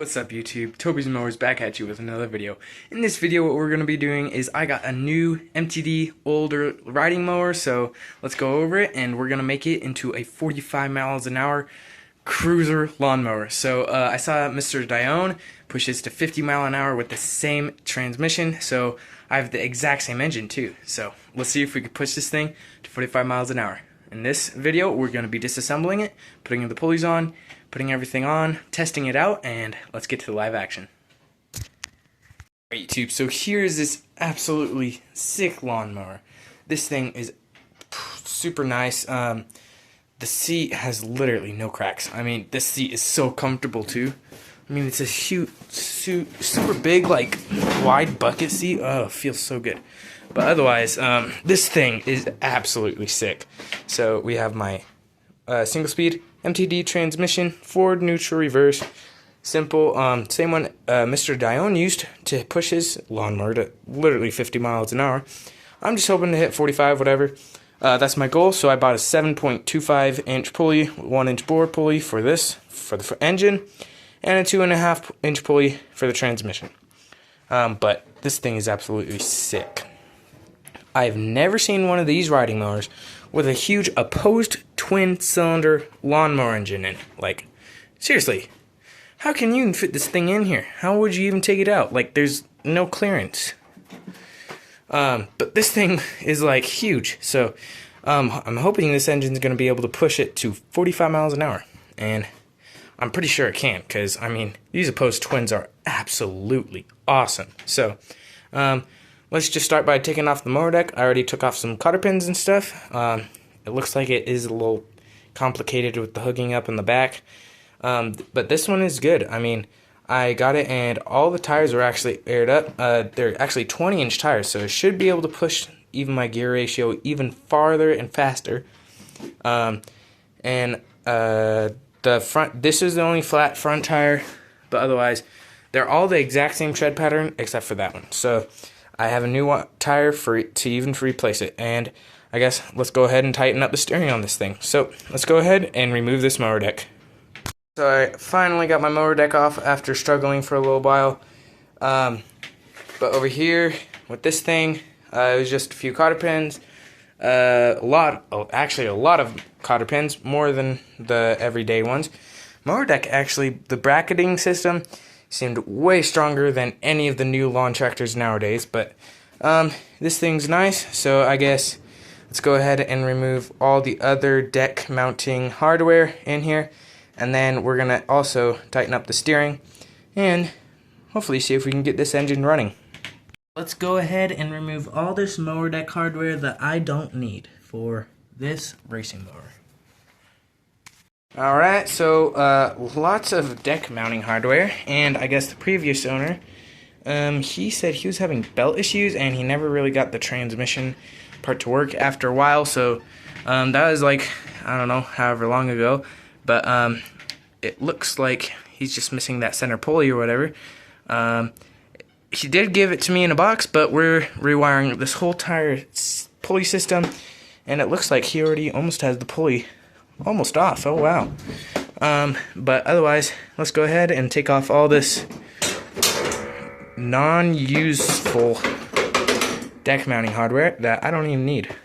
What's up YouTube? Toby's Mowers back at you with another video. In this video what we're going to be doing is I got a new MTD older riding mower, so let's go over it and we're going to make it into a 45 miles an hour cruiser lawnmower. So I saw Mr. Dione push this to 50 mile an hour with the same transmission, so I have the exact same engine too. So let's see if we can push this thing to 45 miles an hour. In this video we're going to be disassembling it, putting the pulleys on, putting everything on, testing it out, and let's get to the live action. Alright YouTube, so here's this absolutely sick lawnmower. This thing is super nice. The seat has literally no cracks. I mean, this seat is so comfortable too. I mean, it's a huge, super big, like, wide bucket seat. Oh, it feels so good. But otherwise, this thing is absolutely sick. So we have my single speed MTD transmission, forward, neutral, reverse, simple. Same one Mr. Dione used to push his lawnmower to literally 50 miles an hour. I'm just hoping to hit 45, whatever. That's my goal. So I bought a 7.25 inch pulley, 1 inch bore pulley for this, for the engine, and a 2.5 inch pulley for the transmission. But this thing is absolutely sick. I've never seen one of these riding mowers with a huge opposed twin cylinder lawnmower engine in. Like, seriously, how can you even fit this thing in here? How would you even take it out? Like, there's no clearance. But this thing is like huge, so I'm hoping this engine's going to be able to push it to 45 miles an hour, and I'm pretty sure it can, because I mean, these opposed twins are absolutely awesome. So let's just start by taking off the mower deck. I already took off some cotter pins and stuff. It looks like it is a little complicated with the hooking up in the back, but this one is good. I mean, I got it and all the tires are actually aired up. They're actually 20-inch tires, so it should be able to push even my gear ratio even farther and faster. The front, this is the only flat front tire, but otherwise they're all the exact same tread pattern except for that one. So I have a new tire to replace it, and I guess let's go ahead and tighten up the steering on this thing. So let's go ahead and remove this mower deck. So I finally got my mower deck off after struggling for a little while. But over here with this thing, it was just a few cotter pins. Actually a lot of cotter pins, more than the everyday ones. Mower deck, actually, the bracketing system seemed way stronger than any of the new lawn tractors nowadays. But this thing's nice, so I guess let's go ahead and remove all the other deck mounting hardware in here. And then we're going to also tighten up the steering and hopefully see if we can get this engine running. Let's go ahead and remove all this mower deck hardware that I don't need for this racing mower. Alright, so lots of deck mounting hardware, and I guess the previous owner, he said he was having belt issues and he never really got the transmission part to work after a while, so that was like, I don't know, however long ago. But it looks like he's just missing that center pulley or whatever. He did give it to me in a box, but we're rewiring this whole tire pulley system, and it looks like he already almost has the pulley almost off. Oh wow. But otherwise, let's go ahead and take off all this non-useful deck mounting hardware that I don't even need.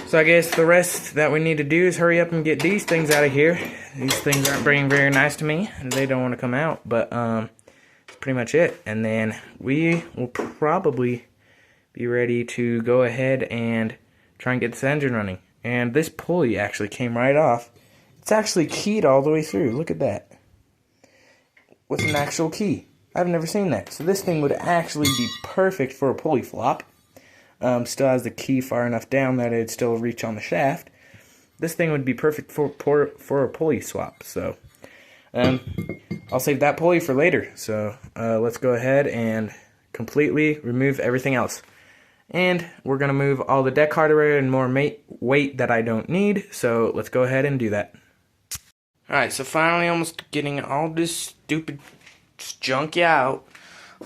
So I guess the rest that we need to do is hurry up and get these things out of here. These things aren't being very nice to me, and they don't want to come out, but that's pretty much it. And then we will probably be ready to go ahead and try and get this engine running. And this pulley actually came right off. It's actually keyed all the way through. Look at that. With an actual key. I've never seen that. So this thing would actually be perfect for a pulley flop. Still has the key far enough down that it'd still reach on the shaft. This thing would be perfect for a pulley swap. So I'll save that pulley for later. So let's go ahead and completely remove everything else. And we're going to move all the deck hardware and more weight that I don't need. So let's go ahead and do that. Alright, so finally almost getting all this stupid junk out.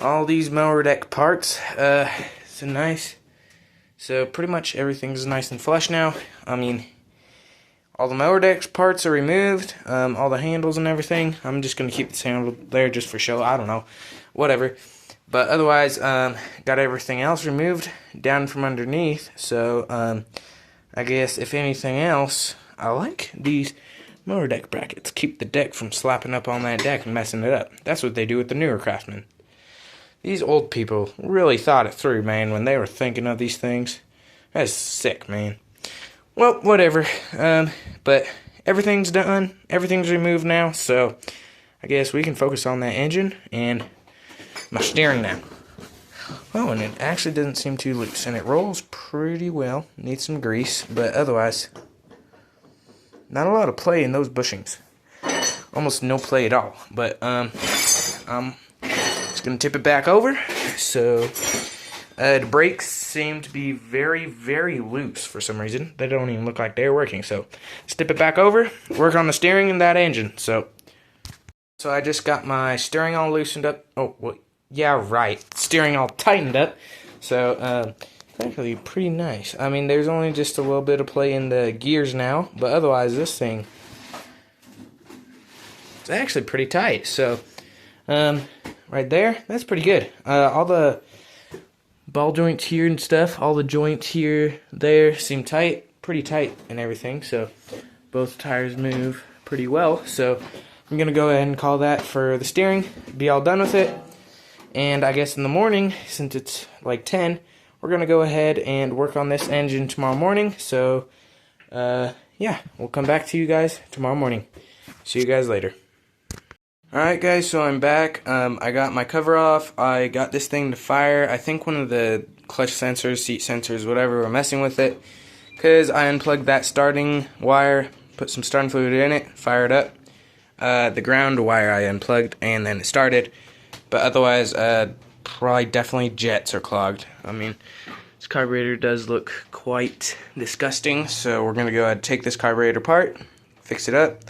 All these mower deck parts. So nice. So pretty much everything's nice and flush now. I mean, all the mower deck parts are removed, all the handles and everything. I'm just going to keep this handle there just for show, I don't know, whatever. But otherwise, got everything else removed down from underneath, so I guess if anything else, I like these mower deck brackets. Keep the deck from slapping up on that deck and messing it up. That's what they do with the newer craftsmen. These old people really thought it through, man, when they were thinking of these things. That's sick, man. Well, whatever. But everything's done. Everything's removed now, so I guess we can focus on that engine and my steering now. Oh, and it actually doesn't seem too loose, and it rolls pretty well. Needs some grease, but otherwise, not a lot of play in those bushings. Almost no play at all. But I'm just gonna tip it back over. So the brakes seem to be very, very loose for some reason. They don't even look like they're working. So let's tip it back over. Work on the steering and that engine. So I just got my steering all loosened up. Oh, well, yeah, right. Steering all tightened up. So it's actually pretty nice. I mean, there's only just a little bit of play in the gears now, but otherwise this thing, it's actually pretty tight. So right there, that's pretty good. All the ball joints here and stuff, all the joints here, there seem tight, pretty tight and everything. So both tires move pretty well. So I'm gonna go ahead and call that for the steering, be all done with it. And I guess in the morning, since it's like 10, we're gonna go ahead and work on this engine tomorrow morning. So yeah, we'll come back to you guys tomorrow morning. See you guys later. Alright guys, so I'm back. I got my cover off. I got this thing to fire. I think one of the clutch sensors, seat sensors, whatever, were messing with it, because I unplugged that starting wire, put some starting fluid in it, fired up. The ground wire I unplugged, and then it started. But otherwise, probably definitely jets are clogged. I mean, this carburetor does look quite disgusting, so we're going to go ahead and take this carburetor apart, fix it up,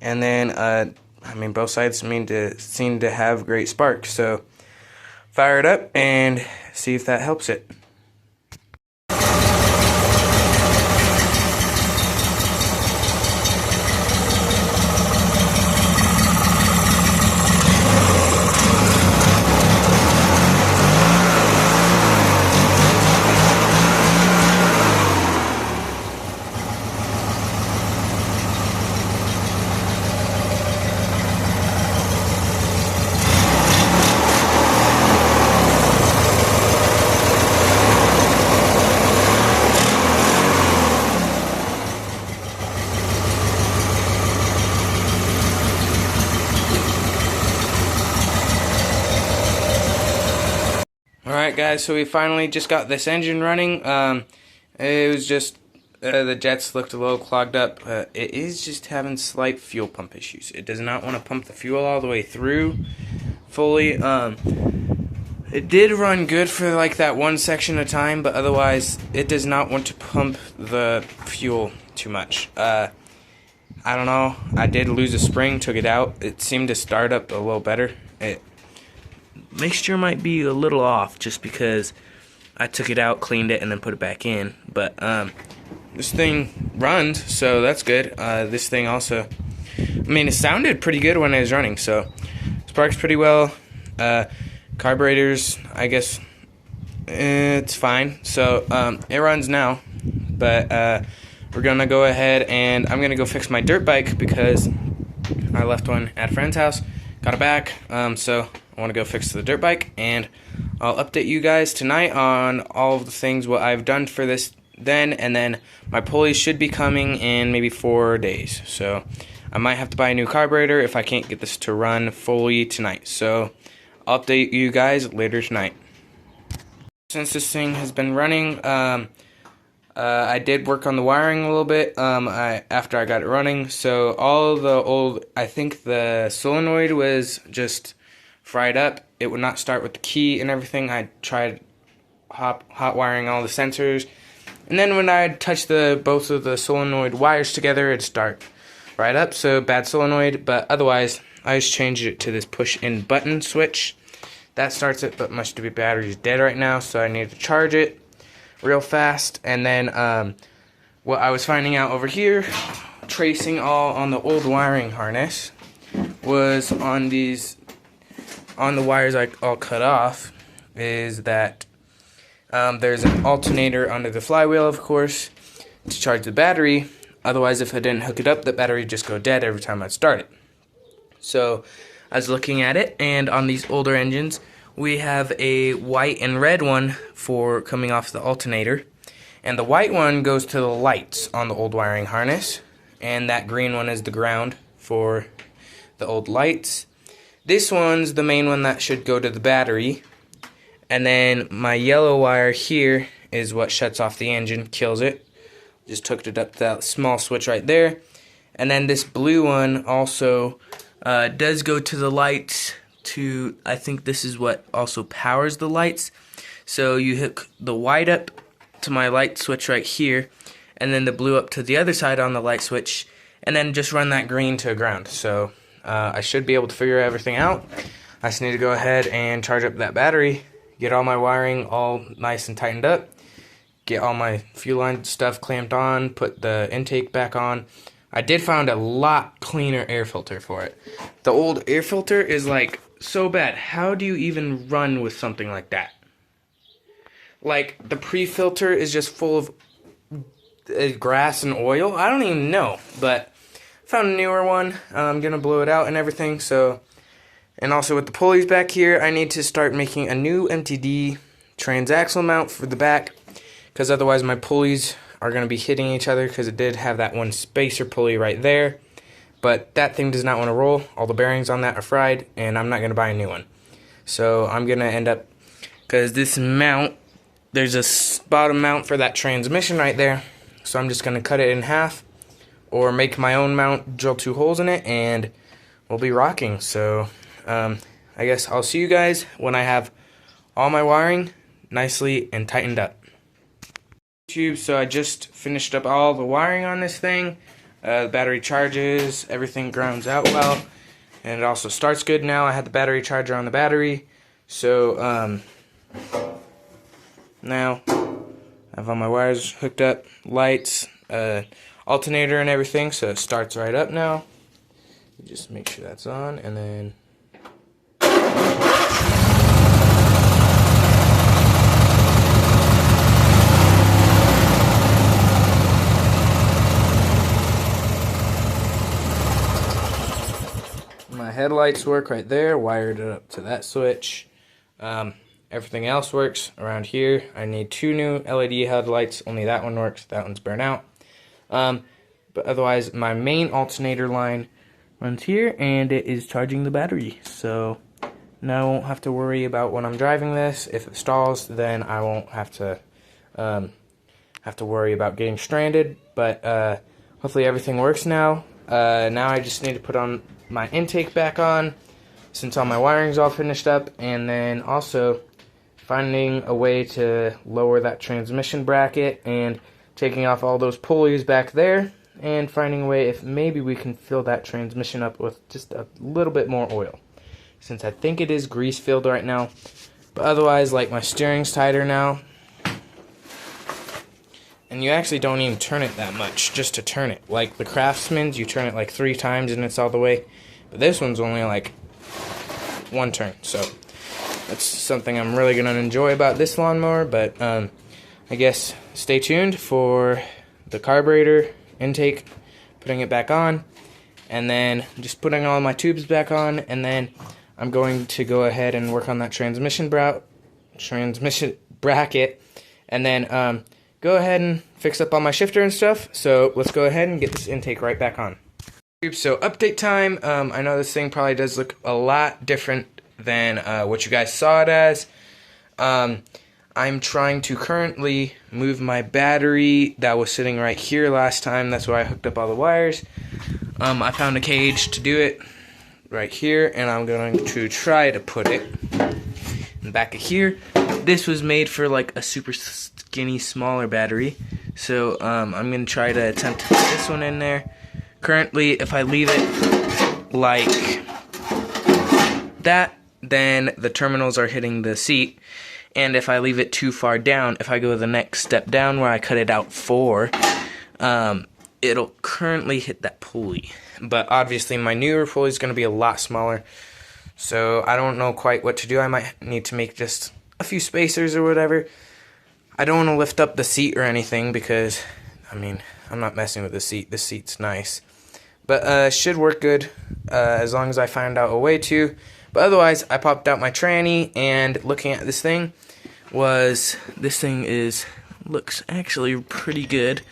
and then, I mean, both sides seem to have great sparks, so fire it up and see if that helps it. Alright guys, so we finally just got this engine running. It was just, the jets looked a little clogged up. It is just having slight fuel pump issues. It does not want to pump the fuel all the way through fully. It did run good for like that one section of time, but otherwise it does not want to pump the fuel too much. I don't know, I did lose a spring, took it out. It seemed to start up a little better. Mixture might be a little off just because I took it out, cleaned it, and then put it back in. But this thing runs, so that's good. This thing also, I mean, it sounded pretty good when it was running, so sparks pretty well. Carburetors, I guess it's fine. So it runs now, but we're gonna go ahead and I'm gonna go fix my dirt bike because I left one at a friend's house, got it back. So I want to go fix the dirt bike, and I'll update you guys tonight on all of the things what I've done for this then, and then my pulleys should be coming in maybe 4 days. So I might have to buy a new carburetor if I can't get this to run fully tonight. So I'll update you guys later tonight. Since this thing has been running, I did work on the wiring a little bit after I got it running. So all the old, I think the solenoid was just fried up. It would not start with the key and everything. I tried hot wiring all the sensors, and then when I touched both of the solenoid wires together, it'd start right up. So bad solenoid, but otherwise I just changed it to this push in button switch. That starts it, but my stupid battery's dead right now, so I need to charge it real fast. And then what I was finding out over here tracing all on the old wiring harness was on the wires I all cut off, is that there's an alternator under the flywheel, of course, to charge the battery. Otherwise, if I didn't hook it up, the battery would just go dead every time I start it. So I was looking at it, and on these older engines, we have a white and red one for coming off the alternator. And the white one goes to the lights on the old wiring harness, and that green one is the ground for the old lights. This one's the main one that should go to the battery. And then my yellow wire here is what shuts off the engine, kills it. Just hooked it up to that small switch right there. And then this blue one also does go to the lights. I think this is what also powers the lights. So you hook the white up to my light switch right here, and then the blue up to the other side on the light switch, and then just run that green to ground. So I should be able to figure everything out. I just need to go ahead and charge up that battery, get all my wiring all nice and tightened up, get all my fuel line stuff clamped on, put the intake back on. I did find a lot cleaner air filter for it. The old air filter is like so bad. How do you even run with something like that? Like, the pre-filter is just full of grass and oil. I don't even know, but I found a newer one. I'm gonna blow it out and everything. So, and also with the pulleys back here, I need to start making a new MTD transaxle mount for the back, because otherwise my pulleys are going to be hitting each other, because it did have that one spacer pulley right there, but that thing does not want to roll. All the bearings on that are fried, and I'm not going to buy a new one. So I'm going to end up, because this mount, there's a bottom mount for that transmission right there, so I'm just going to cut it in half or make my own mount, drill 2 holes in it, and we'll be rocking. So I guess I'll see you guys when I have all my wiring nicely and tightened up. So I just finished up all the wiring on this thing. The battery charges, everything grounds out well, and it also starts good now. I had the battery charger on the battery, so now I have all my wires hooked up, lights, alternator and everything, so it starts right up now. Just make sure that's on, and then my headlights work right there, wired it up to that switch. Everything else works around here. I need 2 new LED headlights, only that one works, that one's burnt out. But otherwise, my main alternator line runs here, and it is charging the battery. So now I won't have to worry about when I'm driving this. If it stalls, then I won't have to worry about getting stranded. But hopefully everything works now. Now I just need to put on my intake back on, since all my wiring's all finished up, and then also finding a way to lower that transmission bracket and taking off all those pulleys back there, and finding a way if maybe we can fill that transmission up with just a little bit more oil, since I think it is grease filled right now. But otherwise, like, my steering's tighter now, and you actually don't even turn it that much just to turn it. Like the Craftsman's, you turn it like 3 times and it's all the way, but this one's only like 1 turn. So that's something I'm really going to enjoy about this lawnmower. But I guess stay tuned for the carburetor intake, putting it back on, and then just putting all my tubes back on, and then I'm going to go ahead and work on that transmission bracket, and then go ahead and fix up all my shifter and stuff. So let's go ahead and get this intake right back on. So update time. I know this thing probably does look a lot different than what you guys saw it as. I'm trying to currently move my battery that was sitting right here last time. That's where I hooked up all the wires. I found a cage to do it right here, and I'm going to try to put it in the back of here. This was made for like a super skinny, smaller battery, so I'm going to try to attempt to put this one in there. Currently, if I leave it like that, then the terminals are hitting the seat, and if I leave it too far down, if I go the next step down where I cut it out for, it'll currently hit that pulley. But obviously my newer pulley is going to be a lot smaller, so I don't know quite what to do. I might need to make just a few spacers or whatever. I don't want to lift up the seat or anything because, I mean, I'm not messing with the seat. The seat's nice. But should work good as long as I find out a way to. But otherwise, I popped out my tranny, and looking at this thing looks actually pretty good.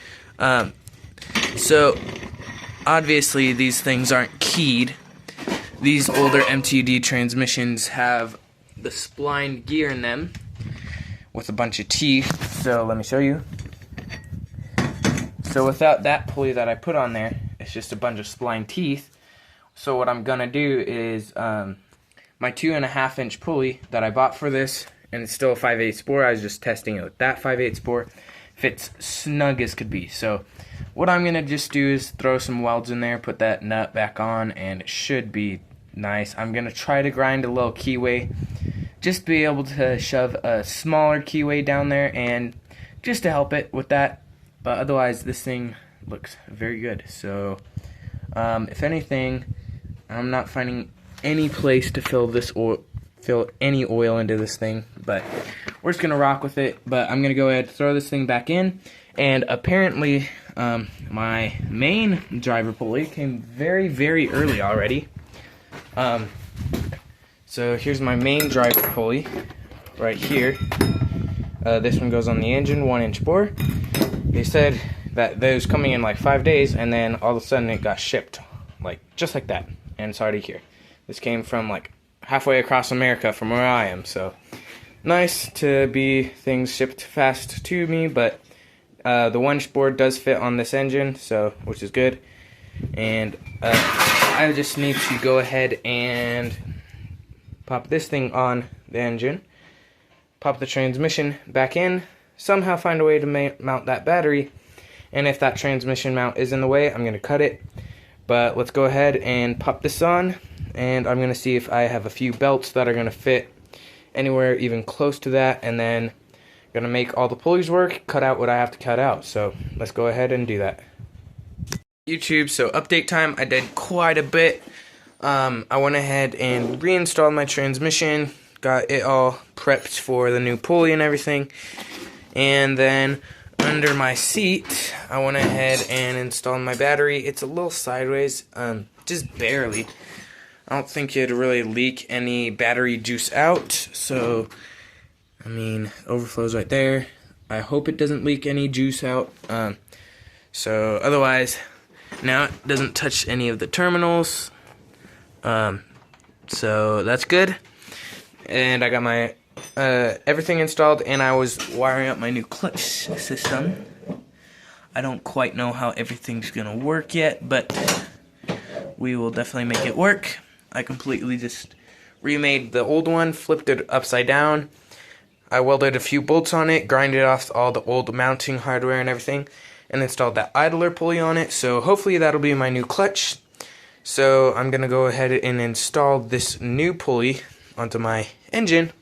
So obviously these things aren't keyed. These older MTD transmissions have the splined gear in them with a bunch of teeth. So let me show you. So without that pulley that I put on there, it's just a bunch of spline teeth. So what I'm gonna do is my 2.5 inch pulley that I bought for this, and it's still a 5/8 bore. I was just testing it with that 5/8 bore. Fits snug as could be. So what I'm gonna just do is throw some welds in there, put that nut back on, and it should be nice. I'm gonna try to grind a little keyway, just be able to shove a smaller keyway down there, and just to help it with that. But otherwise, this thing looks very good. So if anything, I'm not finding any place to fill any oil into this thing, but we're just gonna rock with it. But I'm gonna go ahead and throw this thing back in, and apparently my main driver pulley came very, very early already. So here's my main driver pulley right here. This one goes on the engine, 1 inch bore. They said that those coming in like 5 days, and then all of a sudden it got shipped, like just like that, and it's already here. This came from like halfway across America from where I am, so nice to be things shipped fast to me. But the 1 inch board does fit on this engine, so which is good. And I just need to go ahead and pop this thing on the engine, pop the transmission back in, somehow find a way to mount that battery, and if that transmission mount is in the way, I'm going to cut it. But let's go ahead and pop this on, and I'm going to see if I have a few belts that are going to fit anywhere even close to that, and then going to make all the pulleys work, cut out what I have to cut out. So let's go ahead and do that. YouTube, so update time. I did quite a bit. I went ahead and reinstalled my transmission, got it all prepped for the new pulley and everything, and then under my seat I went ahead and installed my battery. It's a little sideways, just barely. I don't think it'd really leak any battery juice out, so I mean, overflows right there. I hope it doesn't leak any juice out. So otherwise, now it doesn't touch any of the terminals. So that's good. And I got my everything installed, and I was wiring up my new clutch system. I don't quite know how everything's gonna work yet, but we will definitely make it work. I completely just remade the old one, flipped it upside down. I welded a few bolts on it, grinded off all the old mounting hardware and everything, and installed that idler pulley on it. So hopefully that'll be my new clutch. So I'm gonna go ahead and install this new pulley onto my engine.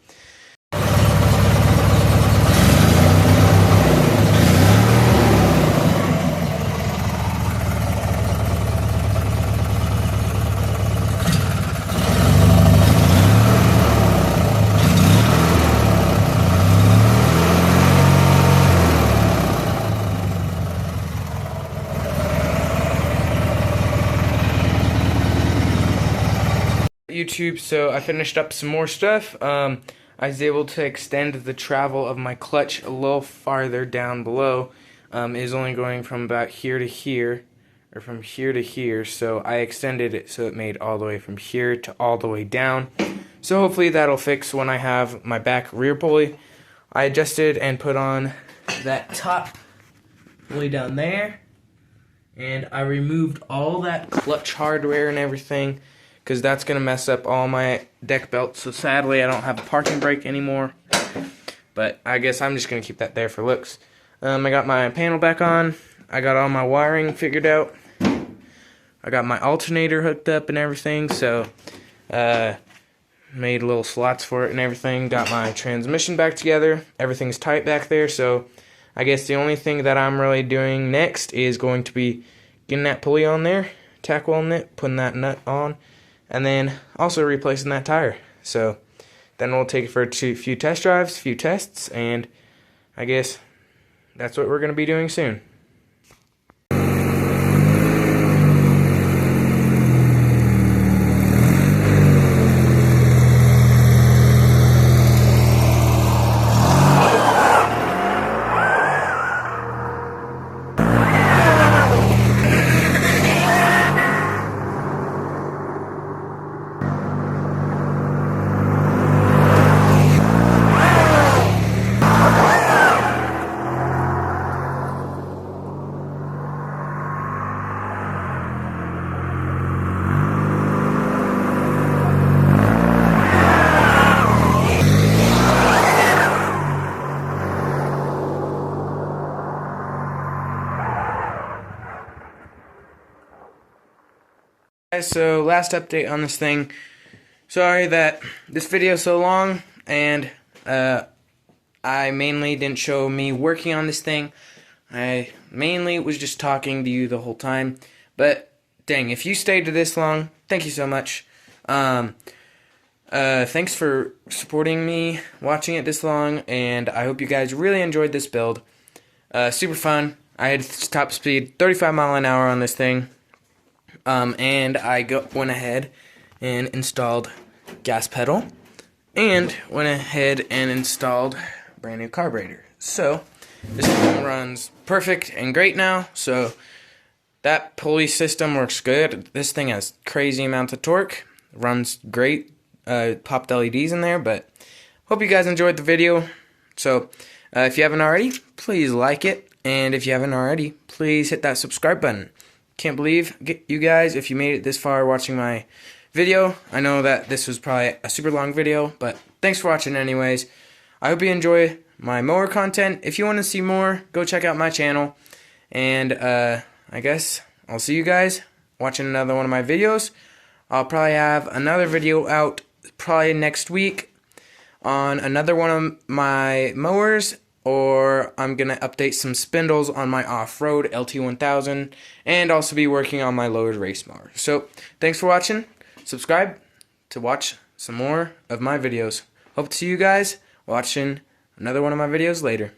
YouTube, so I finished up some more stuff. I was able to extend the travel of my clutch a little farther down below. It is only going from about here to here, or from here to here, so I extended it so it made all the way from here to all the way down. So hopefully that'll fix when I have my back rear pulley. I adjusted and put on that top pulley down there, and I removed all that clutch hardware and everything, because that's going to mess up all my deck belts. So sadly, I don't have a parking brake anymore. But I guess I'm just going to keep that there for looks. I got my panel back on. I got all my wiring figured out. I got my alternator hooked up and everything. So, made little slots for it and everything. Got my transmission back together. Everything's tight back there. So, I guess the only thing that I'm really doing next is going to be getting that pulley on there, tack welding it, putting that nut on, and then also replacing that tire. So then we'll take it for a few test drives, few tests, and I guess that's what we're going to be doing soon. Guys, so last update on this thing. Sorry that this video is so long, and I mainly didn't show me working on this thing. I mainly was just talking to you the whole time. But dang, if you stayed to this long, thank you so much. Thanks for supporting me, watching it this long, and I hope you guys really enjoyed this build. Super fun. I had top speed 35 mile an hour on this thing. And I went ahead and installed gas pedal, and went ahead and installed brand new carburetor. So this thing runs perfect and great now. So that pulley system works good. This thing has crazy amounts of torque, runs great. Popped LEDs in there, but hope you guys enjoyed the video. So if you haven't already, please like it, and if you haven't already, please hit that subscribe button. Can't believe you guys, if you made it this far watching my video. I know that this was probably a super long video, but thanks for watching anyways. I hope you enjoy my mower content. If you want to see more, go check out my channel. And I guess I'll see you guys watching another one of my videos. I'll probably have another video out probably next week on another one of my mowers, or I'm going to update some spindles on my off-road LT1000, and also be working on my lowered race mower. So, thanks for watching. Subscribe to watch some more of my videos. Hope to see you guys watching another one of my videos later.